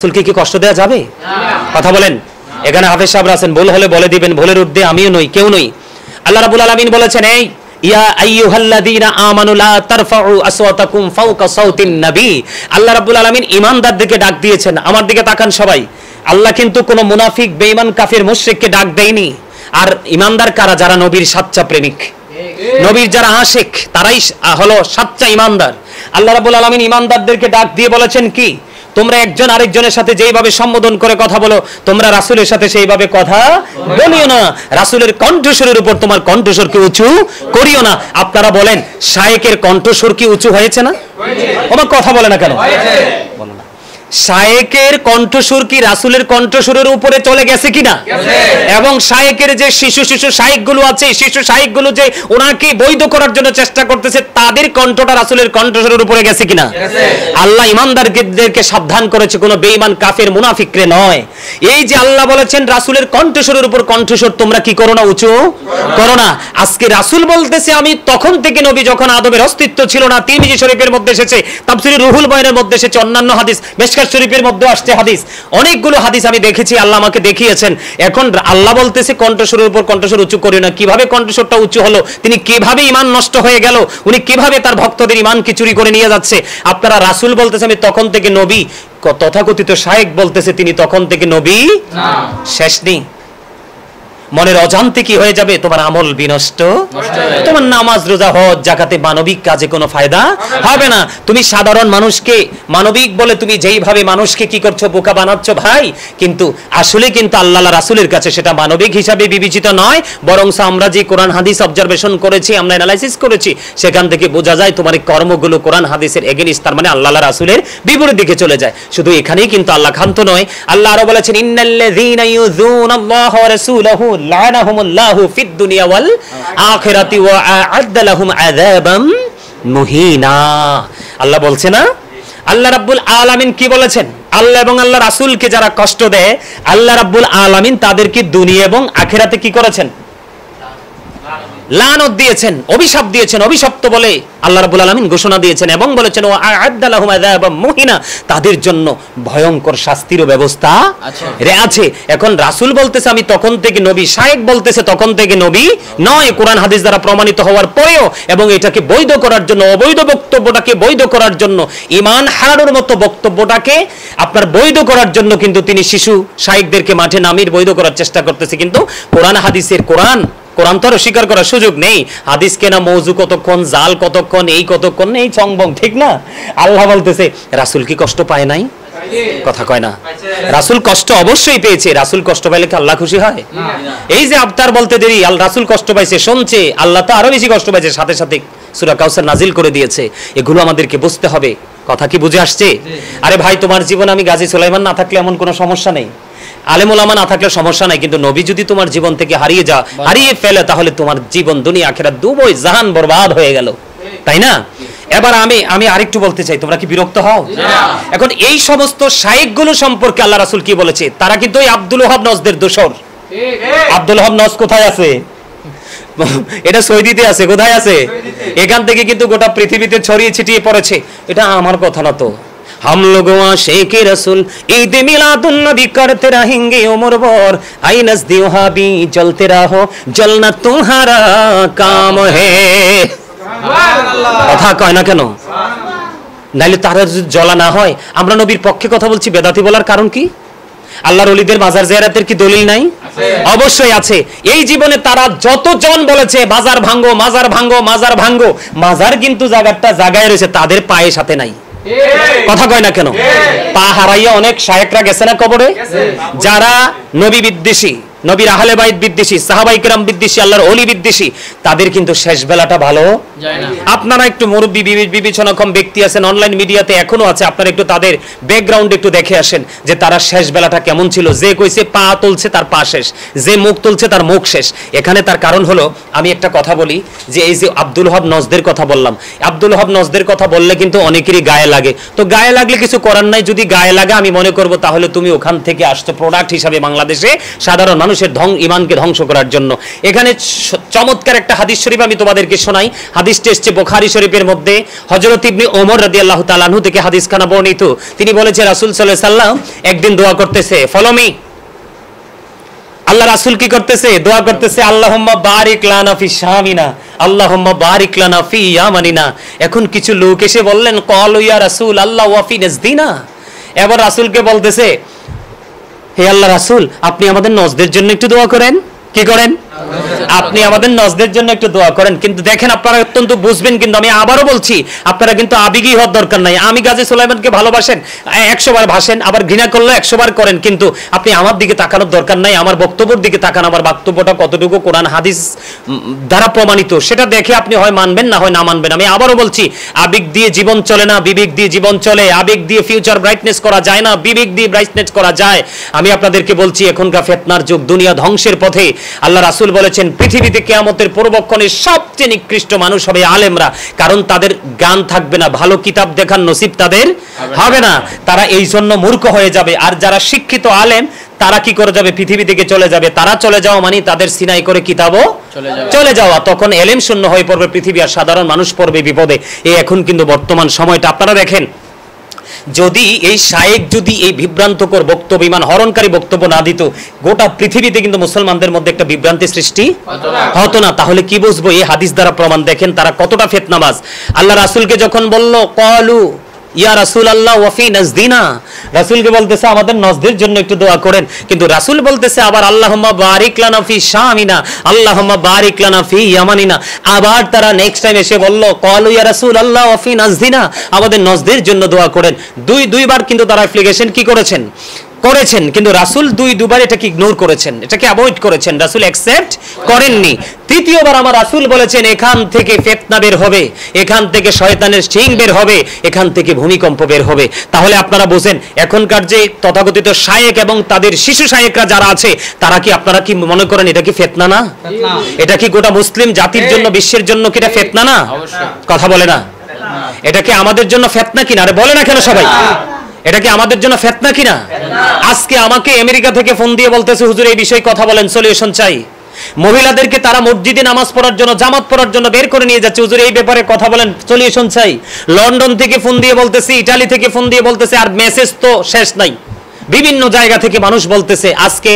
রাসূলকে কি কষ্ট দেওয়া যাবে? কথা বলেন। এখানে হাফেজ সাহেবরা আছেন, ভুল হলে বলে দিবেন, ভুলের ঊর্ধ্বে আমিও নই, কেউ নই। আল্লাহ রাব্বুল আলামিন বলেছেন, এই ইয়া আইয়ুহাল্লাযীনা আমানু লা তারফাউ আসওয়াতাকুম ফাওকা সাওতিন নবী। আল্লাহ রাব্বুল আলামিন ঈমানদারদেরকে ডাক দিয়েছেন। আমার দিকে তাকান সবাই। আল্লাহ কিন্তু কোনো মুনাফিক, বেঈমান, কাফির, মুশরিককে ডাক দেয়নি। আর ঈমানদার কারা? যারা নবীর সাচ্চা প্রেমিক, নবীর যারা আশিক, তারাই হলো সাচ্চা ঈমানদার। আল্লাহ রাব্বুল আলামিন ঈমানদারদেরকে ডাক দিয়ে বলেছেন কি? তোমরা একজন আরেকজনের সাথে যেইভাবে সম্বোধন করে কথা বলো, তোমরা রাসূলের সাথে সেইভাবে কথা বলিও না। রাসূলের কণ্ঠস্বরের উপর তোমার কণ্ঠস্বরকে উঁচু করিও না। আপনারা বলেন, শায়েকের কণ্ঠস্বর কি উঁচু হয়েছে না? আমার কথা বলে না কেন? বলো না। শায়েকের কণ্ঠস্বর কি রাসূলের কণ্ঠস্বরের উপরে চলে গেছে কিনা? এবং শায়েকের যে শিশু শায়েকগুলো আছে, শিশু শায়েকগুলো যে ওনাকে বৈধ করার জন্য চেষ্টা করতেছে, তাদের কণ্ঠটা রাসূলের কণ্ঠস্বরের উপরে গেছে কিনা? আল্লাহ ঈমানদারদেরকে সাবধান করেছে, কোনো বেঈমান, কাফের, মুনাফিকরে নয়। এই যে আল্লাহ বলেছেন রাসূলের কণ্ঠস্বরের উপর কণ্ঠস্বর তোমরা কি করো না? উঁচু করো না। আজকে রাসূল বলতেছে, আমি তখন থেকে নবী, যখন আদমের অস্তিত্ব ছিল না। তিরমিজি শরীফের মধ্যে এসেছে, তাফসীরে রুহুল বয়ানের মধ্যে এসেছে, অন্যান্য হাদিস, মিশকাত শরীফের মধ্যে আসছে হাদিস, অনেকগুলো হাদিস আমি দেখেছি, আল্লাহ আমাকে দেখিয়েছেন। এখন আল্লাহ বলতেছে কণ্ঠস্বরের উপর কণ্ঠস্বর উঁচু করিও না। কিভাবে কণ্ঠস্বরটা উঁচু হলো? তিনি কিভাবে ঈমান নষ্ট হয়ে গেল? উনি কিভাবে তার ভক্তদের ঈমানকে চুরি করে নিয়ে যাচ্ছে? আপনারা রাসূল বলতেছে আমি তখন থেকে নবী, তথাকথিত শায়েক বলতেছে তিনি তখন থেকে নবী না। শেষ নেই। মনের অজান্তে কি হয়ে যাবে? তোমার আমল বিনষ্ট, তোমার নামাজ, রোজা, হজ, যাকাতে, মানবিক কাজে কোনো ফায়দা হবে না। তুমি সাধারণ মানুষকে মানবিক বলে তুমি যেইভাবে মানুষকে কি করছো, বোকা বানাচ্ছ ভাই, কিন্তু আসলে কিন্তু আল্লাহ রাসূলের কাছে সেটা মানবিক হিসাবে বিবেচিত নয়। বরং আমরা যে কোরআন হাদিস অবজারভেশন করেছি, আমরা অ্যানালাইসিস করেছি, সেখান থেকে বোঝা যায় তোমার এই কর্মগুলো কোরআন হাদিসের এগেইনস্ট, তার মানে আল্লাহ রাসূলের বিপরীত দিকে চলে যায়। শুধু এখানেই কিন্তু আল্লাহ ক্ষান্ত নয়। আল্লাহ আরো বলেছেন, ইন্নাল্লাযীনা ইউযুনাল্লাহ ওয়া রাসূলাহু লানাহুমুল্লাহু ফিদ দুনিয়া ওয়াল আখিরাতি ওয়া আ'আদ্দা লাহুম আযাবাম মুহিনা। আল্লাহ বলছে না? আল্লাহ রাব্বুল আলামিন কি বলেছেন? আল্লাহ এবং আল্লাহ রাসূলকে যারা কষ্ট দেয়, আল্লাহ রাব্বুল আলামিন তাদেরকে দুনিয়া এবং আখিরাতে কি করেছেন? লানত দিয়েছেন, অভিশাপ দিয়েছেন। অভিশপ্ত বলে আল্লাহ রাব্বুল আলামিন ঘোষণা দিয়েছেন এবং বলেছেন ওয়া আ'আদ্দা লাহুম আযাবাম মুহিনা, তাদের জন্য ভয়ঙ্কর শাস্তির ব্যবস্থা আছে। এখন রাসূল বলতেছে আমি তখন থেকে নবী, শায়েক বলতেছে তখন থেকে নবী নয়। কোরআন হাদিস দ্বারা প্রমাণিত হওয়ার পরেও, এবং এটাকে বৈধ করার জন্য, অবৈধ বক্তব্যটাকে বৈধ করার জন্য, ঈমান হারানোর মতো বক্তব্যটাকে আপনার বৈধ করার জন্য কিন্তু তিনি শিশু শায়েকদেরকে মাঠে নামিয়ে বৈধ করার চেষ্টা করতেছে। কিন্তু কোরআন হাদিসের কোরআন তো স্বীকার করার সুযোগ নেই। হাদিস কেনা মৌজু কতক্ষণ, জাল কতক্ষণ, এই কতক্ষণ, এই চংবং, ঠিক না? আল্লাহ বলতেছে রাসূল কি কষ্ট পায় নাই? কথা কয় না। রাসূল কষ্ট অবশ্যই পেয়েছে। রাসূল কষ্ট পাইলে কি আল্লাহ খুশি হয়? এই যে আবতার বলতে দেরি, রাসূল কষ্ট পাইছে, শুনছে, আল্লাহ তো আরো বেশি কষ্ট পাইছে, সাথে সাথে সূরা কাউসার নাজিল করে দিয়েছে। এগুলো আমাদেরকে বুঝতে হবে। কথা কি বুঝে আসছে? আরে ভাই, তোমার জীবন আমি গাজী সুলাইমান না থাকলে এমন কোনো সমস্যা নেই, আলেম ওলামা না থাকলে সমস্যা নাই, কিন্তু নবী যদি তোমার জীবন থেকে হারিয়ে ফেলে, তাহলে তোমার জীবন দুনিয়া আখিরাত দুই জাহান বরবাদ হয়ে গেল, তাই না? এবার আমি আরেকটু বলতে চাই, তোমরা কি বিরক্ত হও? এখন এই সমস্ত শায়েকগুলো সম্পর্কে আল্লাহ রাসূল কি বলেছে? তারা কিন্তু ওই আব্দুল ওহাব নজদের দোসর। আব্দুল ওহাব নজ কোথায় আছে? এটা সৌদিতে আছে। কোথায় আছে? এখান থেকে কিন্তু গোটা পৃথিবীতে ছড়িয়ে ছিটিয়ে পড়েছে। এটা আমার কথা না তো। हम लोग आशिक रसूल ईद मिलादुन नबी करते रहेंगे उम्र भर, आई नज़दी वहाबी जलते रहो, जलना तुम्हारा काम है। কথা কয় না কেন? নাইলে তারা যদি জ্বলা না হয়। আমরা নবীর পক্ষে কথা বলছি, বেদাতি বলার কারণ কি? আল্লাহর ওলিদের মাজার জিয়ারতের কি দলিল নাই? অবশ্যই আছে। এই জীবনে তারা যতজন বলেছে বাজার ভাঙ্গো, মাজার ভাঙ্গো, মাজার ভাঙ্গো, মাজার কিন্তু জায়গাটা জায়গায় রয়েছে, তাদের পায়ের সাথে নাই। কথা কয় না কেন? পা হারাইয়া অনেক শায়েকরা গেছে না কবরে? যারা নবী বিদ্বেষী, নবীর আহলে বাইত বিদ্বেষী, সাহাবায়ে কেরাম বিদ্বেষী, আল্লাহর ওলি বিদ্বেষী, তাদের কিন্তু শেষ বেলাটা ভালো যায় না। আপনারা একটু মুরব্বী বিবেচনাক্ষম ব্যক্তি আছেন, অনলাইন মিডিয়াতে এখনো আছে, আপনারা একটু তাদের ব্যাকগ্রাউন্ড একটু দেখে আসেন যে তারা শেষ বেলাটা কেমন ছিল। যে কইছে পা তুলছে তার পা শেষ, যে মুখ তুলছে তার মুখ শেষ। এখানে তার কারণ হলো, আমি একটা কথা বলি, যে এই যে আব্দুল ওহাব নজদের কথা বললাম, আব্দুল ওহাব নজদের কথা বললে কিন্তু অনেকেরই গায়ে লাগে। তো গায়ে লাগলে কিছু করার নাই। যদি গায়ে লাগে, আমি মনে করব তাহলে তুমি ওখান থেকে আসছো প্রোডাক্ট হিসাবে বাংলাদেশে সাধারণ মানুষের ঈমানকে ধ্বংস করার জন্য। এখানে চমৎকার একটা হাদিস শরীফ আমি তোমাদেরকে শোনাই। হাদিসটি এসেছে বুখারী শরীফের মধ্যে। হযরত ইবনে ওমর রাদিয়াল্লাহু তাআলা আনহু থেকে হাদিসখানা বর্ণিত। তিনি বলেছেন রাসূল সাল্লাল্লাহু আলাইহি সাল্লাম একদিন দোয়া করতেছে, ফলো মি। আল্লাহ রাসূল কি করতেছে? দোয়া করতেছে, আল্লাহুম্মা বারিক লানা ফি শামিনা, আল্লাহুম্মা বারিক লানা ফি ইয়ামানিনা। এখন কিছু লোক এসে বললেন, ক্বালু ইয়া রাসূল আল্লাহ ওয়া ফি নাজদিনা। এবার রাসূলকে বলতেছে, হে আল্লাহ রাসূল, আপনি আমাদের নজদের জন্য একটু দোয়া করেন। কি করেন? আপনি আমাদের নজদের জন্য একটু দোয়া করেন। কিন্তু দেখেন, আপনারা অত্যন্ত বুঝবেন, কিন্তু আমি আবারও বলছি, আপনারা কিন্তু আবেগী হওয়ার দরকার নাই। আমি গাজী সুলাইমানকে ভালোবাসেন, 100 বার ভাসেন, আবার ঘৃণা করলে 100 বার করেন, কিন্তু আপনি আমার দিকে তাকানোর দরকার নাই। আমার বক্তব্যের দিকে তাকান, আমার বক্তব্যটা কতটুকু কোরআন হাদিস দ্বারা প্রমাণিত সেটা দেখে আপনি হয় মানবেন, না হয় না মানবেন। আমি আবারও বলছি, আবেগ দিয়ে জীবন চলে না, বিবেক দিয়ে জীবন চলে। আবেগ দিয়ে ফিউচার ব্রাইটনেস করা যায় না, বিবেক দিয়ে ব্রাইটনেস করা যায়। আমি আপনাদেরকে বলছি, এখনকার ফিতনার যুগ, দুনিয়া ধ্বংসের পথে। আল্লাহ রাসূল বলেছেন, পৃথিবীতে কিয়ামতের পূর্বক্ষণে সবচেয়ে নিকৃষ্ট মানুষ হবে আলেমরা, কারণ তাদের জ্ঞান থাকবে না, ভালো কিতাব দেখার নসিব তাদের হবে না, তারা এই জন্য মূর্খ হয়ে যাবে। আর যারা শিক্ষিত আলেম, তারা কি করে যাবে? পৃথিবী থেকে চলে যাবে। তারা চলে যাওয়া মানে তাদের সিনাই করে কিতাবও চলে যাওয়া। তখন এলেম শূন্য হয়ে পড়বে পৃথিবী, আর সাধারণ মানুষ পড়বে বিপদে। এই এখন কিন্তু বর্তমান সময়টা আপনারা দেখেন, যদি এই শায়েক যদি এই বিভ্রান্তকর বক্তব্য, ইমান হরণকারী বক্তব্য না দিত, গোটা পৃথিবীতে কিন্তু মুসলমানদের মধ্যে একটা বিভ্রান্তি সৃষ্টি হতো না। তাহলে কি বুঝবো? এই হাদিস দ্বারা প্রমাণ। দেখেন তারা কতটা ফিতনাবাজ। আল্লাহ রাসূলকে যখন বলল, ক্বালু ইয়া রাসূলুল্লাহ ওয়া ফি নাজদিনা, রাসূলকে বলতেছে আমাদের নজদের জন্য একটু দোয়া করেন, কিন্তু রাসূল বলতেছে আবার আল্লাহুম্মা বারিক লানা ফি শামিনা, আল্লাহুম্মা বারিক লানা ফি ইয়ামানিনা। আবার তারা নেক্সট টাইম এসে বলল, ক্বালু ইয়া রাসূলুল্লাহ ওয়া ফি নাজদিনা, আমাদের নজদের জন্য দোয়া করেন। দুইবার কিন্তু তারা অ্যাপ্লিকেশন কি করেছেন? কিন্তু রাসূল দুইবার এটাকে ইগনোর করেছেন, এটাকে অ্যাভয়েড করেছেন, রাসূল অ্যাকসেপ্ট করেননি। তৃতীয়বার আমার রাসূল বলেছেন, এখান থেকে ফিতনা বের হবে, এখান থেকে শয়তানের শিং বের হবে, এখান থেকে ভূমিকম্প বের হবে। তাহলে আপনারা বুঝেন, এখনকার যে তথাকথিত শায়েক এবং তাদের শিশু শায়েকরা যারা আছে, তারা কি, আপনারা কি মনে করেন এটা কি ফিতনা না? এটা কি গোটা মুসলিম জাতির জন্য, বিশ্বের জন্য কি এটা ফিতনা না? কথা বলে না? এটা কি আমাদের জন্য ফিতনা কিনা? আরে বলে না কেন সবাই? এটা কি আমাদের জন্য ফিতনা কিনা? আজকে আমাকে আমেরিকা থেকে ফোন দিয়ে বলতেছে, হুজুর এই বিষয়ে কথা বলেন, সলিউশন চাই। মহিলাদেরকে তারা মসজিদে নামাজ পড়ার জন্য, জামাত পড়ার জন্য বের করে নিয়ে যাচ্ছে, হুজুর এই ব্যাপারে কথা বলেন, সলিউশন চাই। লন্ডন থেকে ফোন দিয়ে বলতেছে, ইতালি থেকে ফোন দিয়ে বলতেছে, আর মেসেজ তো শেষ নাই। বিভিন্ন জায়গা থেকে মানুষ বলতেছে। আজকে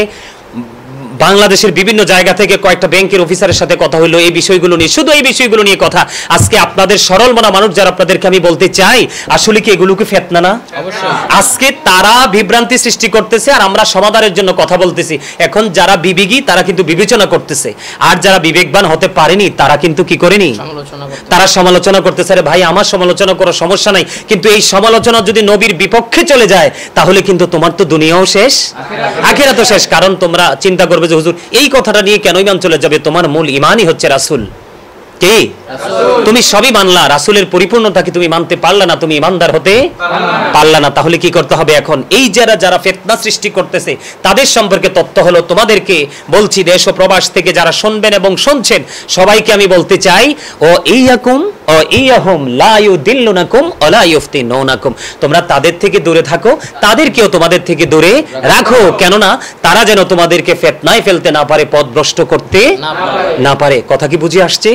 বাংলাদেশের বিভিন্ন জায়গা থেকে কয়েকটা ব্যাংকের অফিসারের সাথে কথা হলো এই বিষয়গুলো নিয়ে, শুধু এই বিষয়গুলো নিয়ে কথা। আজকে আপনাদের সরল মনা মানুষ যারা, আপনাদেরকে আমি বলতে চাই, আসলে কি এগুলো কি ফিতনা না? আজকে তারা বিভ্রান্তি সৃষ্টি করতেছে, আর আমরা সমাধানের জন্য কথা বলতেছি। এখন যারা বিবেকী তারা কিন্তু বিবেচনা করতেছে, আর যারা বিবেকবান হতে পারেনি তারা কিন্তু কি করেনি? তারা সমালোচনা করতেছে। আরে ভাই, আমার সমালোচনা করার সমস্যা নাই, কিন্তু এই সমালোচনা যদি নবীর বিপক্ষে চলে যায়, তাহলে কিন্তু তোমার তো দুনিয়াও শেষ, আখিরাতও শেষ। কারণ তোমরা চিন্তা করবে যে হুজুর এই কথাটা নিয়ে কেন ইমান চলে যাবে? তোমার মূল ইমানই হচ্ছে রাসূল। কি তুমি সবই মানলা, রাসূলের পরিপূর্ণতাকে তুমি মানতে পারলা না, তুমি ইমানদার হতে পারলা না। তাহলে কি করতে হবে এখন? এই যারা ফিতনা সৃষ্টি করতেছে তাদের সম্পর্কে তথ্য হলো তোমাদেরকে বলছি, দেশ ও প্রবাস থেকে যারা শুনবেন এবং শুনছেন সবাইকে আমি বলতে চাই, ও ইয়াকুম ও ইয়াহুম লা ইউদিল্লুনাকুম ওয়া লা ইফতিনুনাকুম, তোমরা তাদের থেকে দূরে থাকো, তাদেরকেও তোমাদের থেকে দূরে রাখো, কেননা তারা যেন তোমাদেরকে ফিতনায় ফেলতে না পারে, পথভ্রষ্ট করতে না পারে। কথা কি বুঝে আসছে?